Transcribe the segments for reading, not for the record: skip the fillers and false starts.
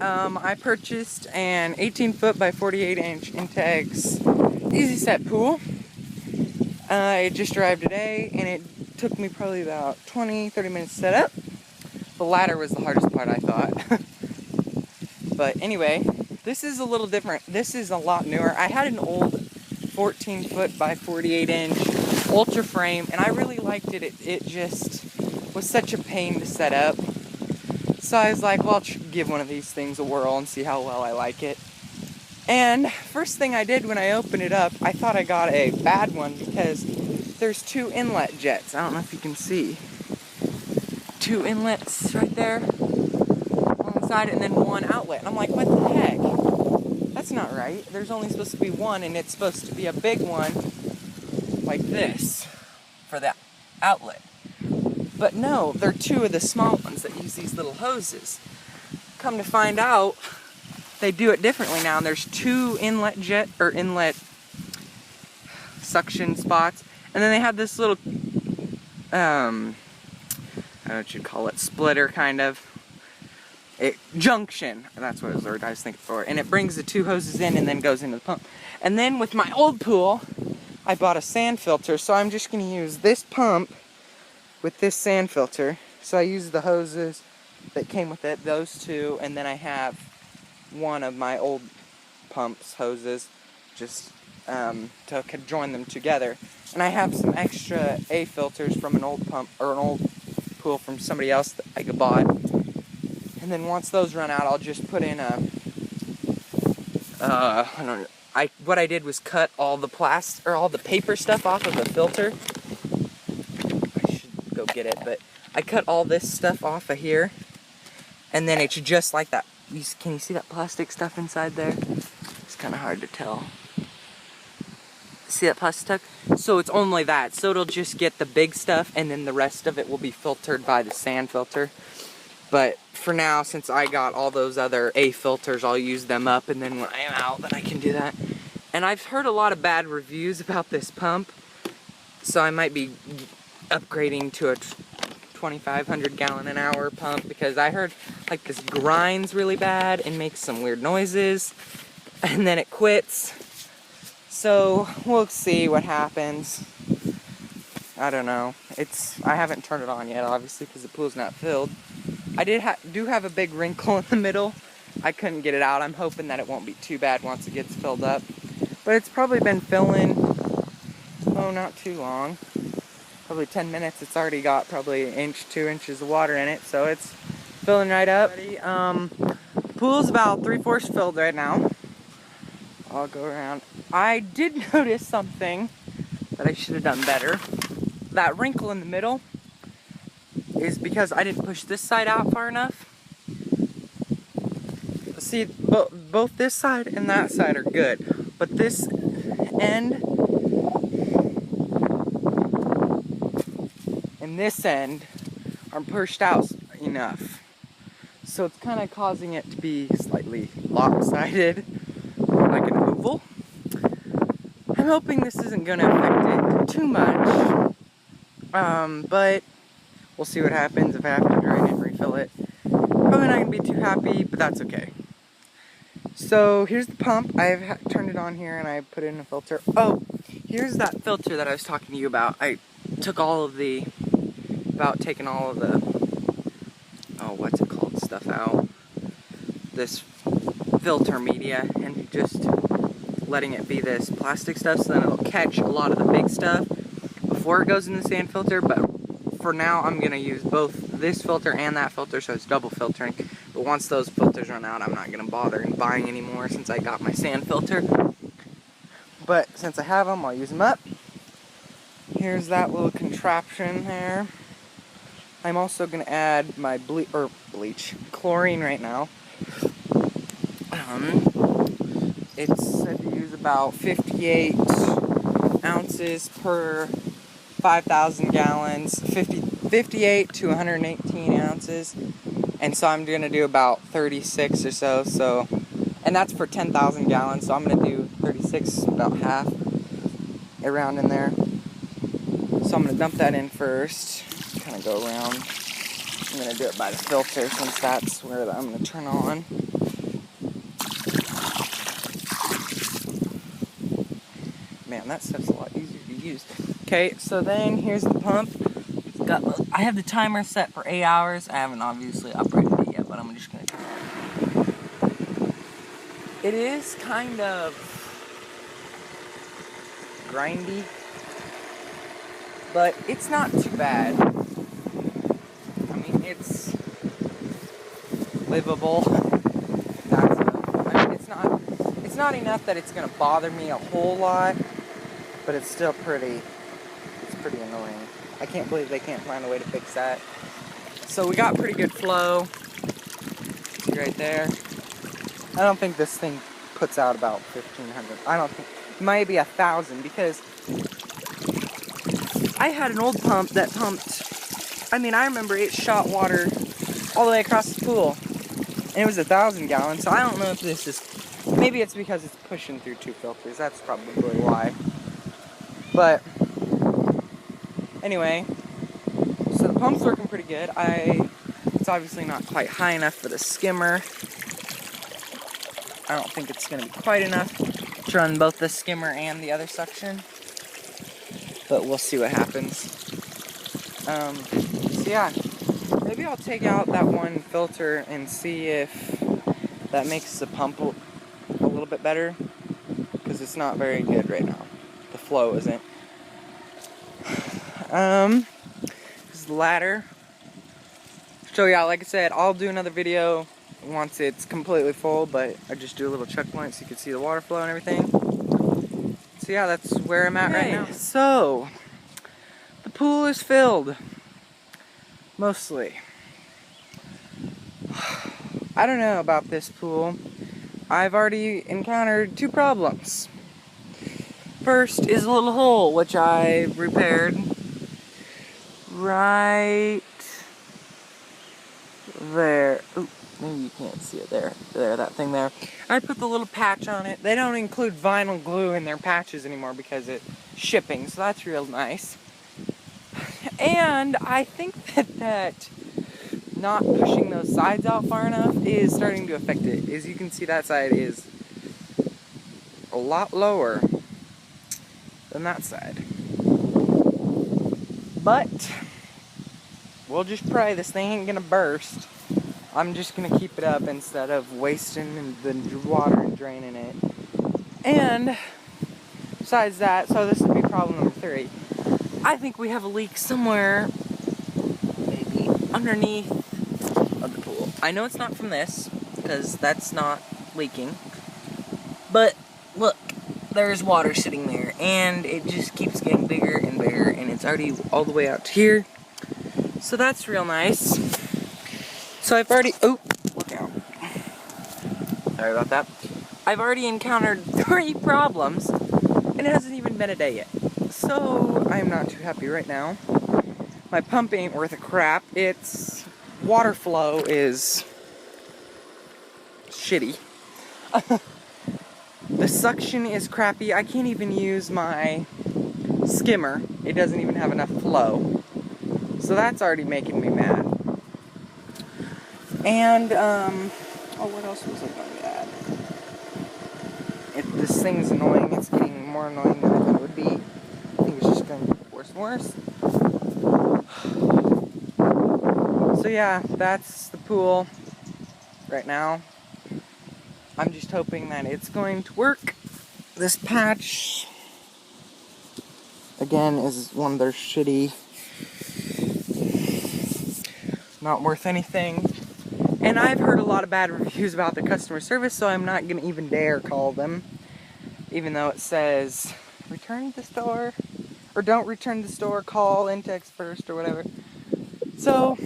I purchased an 18-foot by 48-inch Intex EasySet pool. It just arrived today, and it took me probably about 20-30 minutes to set up. The ladder was the hardest part, I thought. But anyway, this is a little different. This is a lot newer. I had an old 14-foot by 48-inch ultra frame, and I really liked it. It just was such a pain to set up. So I was like, well, I'll give one of these things a whirl and see how well I like it. And first thing I did when I opened it up, I thought I got a bad one because there's two inlet jets. I don't know if you can see. Two inlets right there on the side and then one outlet. And I'm like, what the heck? That's not right. There's only supposed to be one, and it's supposed to be a big one like this for the outlet. But no, they're two of the small ones that use these little hoses. Come to find out, they do it differently now. And there's two inlet suction spots, and then they have this little, I don't know what you'd call it, splitter kind of. Junction, that's what it was the word I was thinking for. And it brings the two hoses in and then goes into the pump. And then with my old pool, I bought a sand filter, so I'm just going to use this pump with this sand filter. So I use the hoses that came with it, those two, and then I have one of my old pumps hoses just to join them together. And I have some extra A filters from an old pump or an old pool from somebody else that I bought. And then once those run out, I'll just put in a I don't know. What I did was cut all the all the paper stuff off of the filter. Go get it, but I cut all this stuff off of here, and then it's just like that. Can you see that plastic stuff inside there? It's kind of hard to tell. See that plastic stuff? So it's only that, so it'll just get the big stuff, and then the rest of it will be filtered by the sand filter. But for now, since I got all those other A filters, I'll use them up, and then when I am out, then I can do that. And I've heard a lot of bad reviews about this pump, so I might be upgrading to a 2,500 gallon an hour pump, because I heard like this grinds really bad and makes some weird noises, and then it quits. So we'll see what happens. I don't know. I haven't turned it on yet, obviously, because the pool's not filled. I do have a big wrinkle in the middle. I couldn't get it out. I'm hoping that it won't be too bad once it gets filled up. But it's probably been filling, not too long. Probably 10 minutes. It's already got probably 1 inch, 2 inches of water in it, so it's filling right up. The pool's about 3/4 filled right now. I'll go around. I did notice something that I should have done better. That wrinkle in the middle is because I didn't push this side out far enough. See, both this side and that side are good, but this end and this end aren't pushed out enough. So it's kind of causing it to be slightly lopsided, like an oval. I'm hoping this isn't going to affect it too much, but we'll see what happens if I have to drain it and refill it. Probably not going to be too happy, but that's okay. So here's the pump. I've turned it on here and I put in a filter. Oh, here's that filter that I was talking to you about. I took taking all of the, what's it called, stuff out. This filter media, and just letting it be this plastic stuff, so then it'll catch a lot of the big stuff before it goes in the sand filter. But for now, I'm going to use both this filter and that filter, so it's double filtering. But once those filters run out, I'm not going to bother buying anymore since I got my sand filter. But since I have them, I'll use them up. Here's that little contraption there. I'm also going to add my chlorine right now. It's said to use about 58 ounces per 5,000 gallons, 58 to 118 ounces, and so I'm going to do about 36 or so, and that's for 10,000 gallons, so I'm going to do 36, about half, around in there. So I'm going to dump that in first, kind of go around. I'm gonna do it by the filter since that's where I'm gonna turn on. Man, that stuff's a lot easier to use. Okay, so then here's the pump. I have the timer set for 8 hours. I haven't obviously operated it yet, but I'm just gonna turn it on. It is kind of grindy, but it's not too bad. I mean, it's livable. That's enough. I mean, it's not enough that it's gonna bother me a whole lot, but it's still pretty annoying. I can't believe they can't find a way to fix that. So we got pretty good flow. See right there. I don't think this thing puts out about 1,500. I don't think, maybe 1,000, because I had an old pump that pumped, I mean, I remember it shot water all the way across the pool. And it was 1,000 gallons, so I don't know if this is, maybe it's because it's pushing through 2 filters. That's probably why. But anyway, so the pump's working pretty good. It's obviously not quite high enough for the skimmer. I don't think it's gonna be quite enough to run both the skimmer and the other suction, but we'll see what happens. So yeah, maybe I'll take out that one filter and see if that makes the pump a little bit better, because it's not very good right now. The flow isn't. This is the ladder. Show y'all, like I said, I'll do another video once it's completely full, but I just do a little check point so you can see the water flow and everything. So yeah, that's where I'm at right now. So, the pool is filled. Mostly. I don't know about this pool. I've already encountered 2 problems. First is a little hole, which I repaired right there. Ooh, maybe you can't see it there. There, that thing there. I put the little patch on it. They don't include vinyl glue in their patches anymore because it's shipping, so that's real nice. And I think that not pushing those sides out far enough is starting to affect it. As you can see, that side is a lot lower than that side. But we'll just pray this thing ain't gonna burst. I'm just gonna keep it up instead of wasting the water and draining it. And besides that, so this would be problem number 3. I think we have a leak somewhere, maybe underneath of the pool. I know it's not from this, because that's not leaking. But look, there's water sitting there, and it just keeps getting bigger and bigger, and it's already all the way out to here. So that's real nice. So I've already, oh, look out. Sorry about that. I've already encountered 3 problems, and it hasn't even been a day yet. So I'm not too happy right now. My pump ain't worth a crap. Its water flow is shitty. The suction is crappy. I can't even use my skimmer. It doesn't even have enough flow. So that's already making me mad. And, oh, what else was I going to add? This thing's annoying. It's getting more annoying than I thought it would be. I think it's just going to get worse and worse. So yeah, that's the pool right now. I'm just hoping that it's going to work. This patch, again, is one of their shitty, not worth anything. And I've heard a lot of bad reviews about the customer service, so I'm not going to even dare call them. Even though it says, return to the store, or don't return to the store, call Intex first, or whatever. So,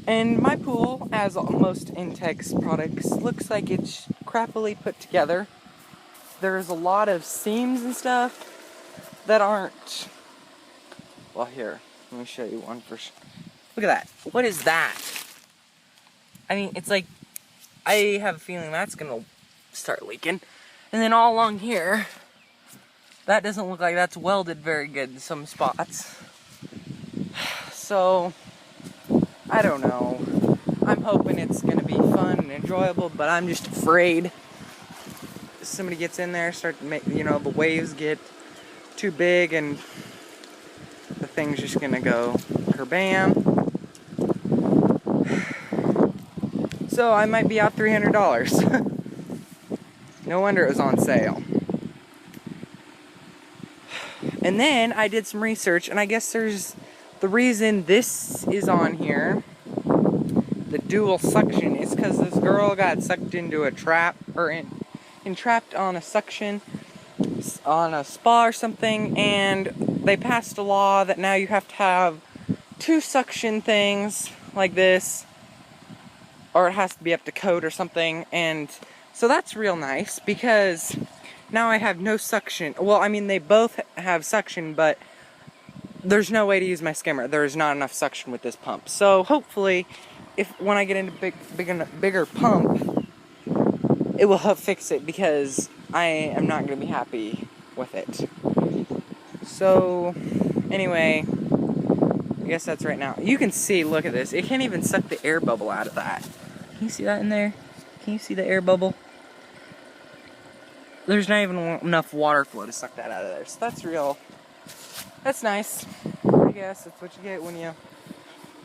and my pool, as most Intex products, looks like it's crappily put together. There's a lot of seams and stuff that aren't, well, here, let me show you one first. Look at that. What is that? I mean, it's like, I have a feeling that's gonna start leaking. And then all along here, that doesn't look like that's welded very good in some spots. So, I don't know. I'm hoping it's gonna be fun and enjoyable, but I'm just afraid somebody gets in there, start to make, you know, the waves get too big and the thing's just gonna go kerbam. So I might be out $300. No wonder it was on sale. And then I did some research, and I guess there's the reason this is on here, the dual suction, is because this girl got sucked into a trap, or entrapped on a suction on a spa or something, and they passed a law that now you have to have 2 suction things like this, or it has to be up to code or something. And so that's real nice, because now I have no suction. Well, I mean, they both have suction, but there's no way to use my skimmer. There's not enough suction with this pump. So hopefully, when I get into bigger pump, it will help fix it, because I am not going to be happy with it. So anyway, I guess that's right now. You can see, look at this. It can't even suck the air bubble out of that. Can you see that in there? Can you see the air bubble? There's not even enough water flow to suck that out of there. So that's nice. I guess that's what you get when you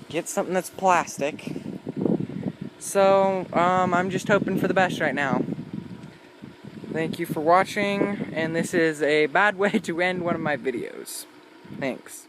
get something that's plastic. So, I'm just hoping for the best right now. Thank you for watching, and this is a bad way to end one of my videos. Thanks.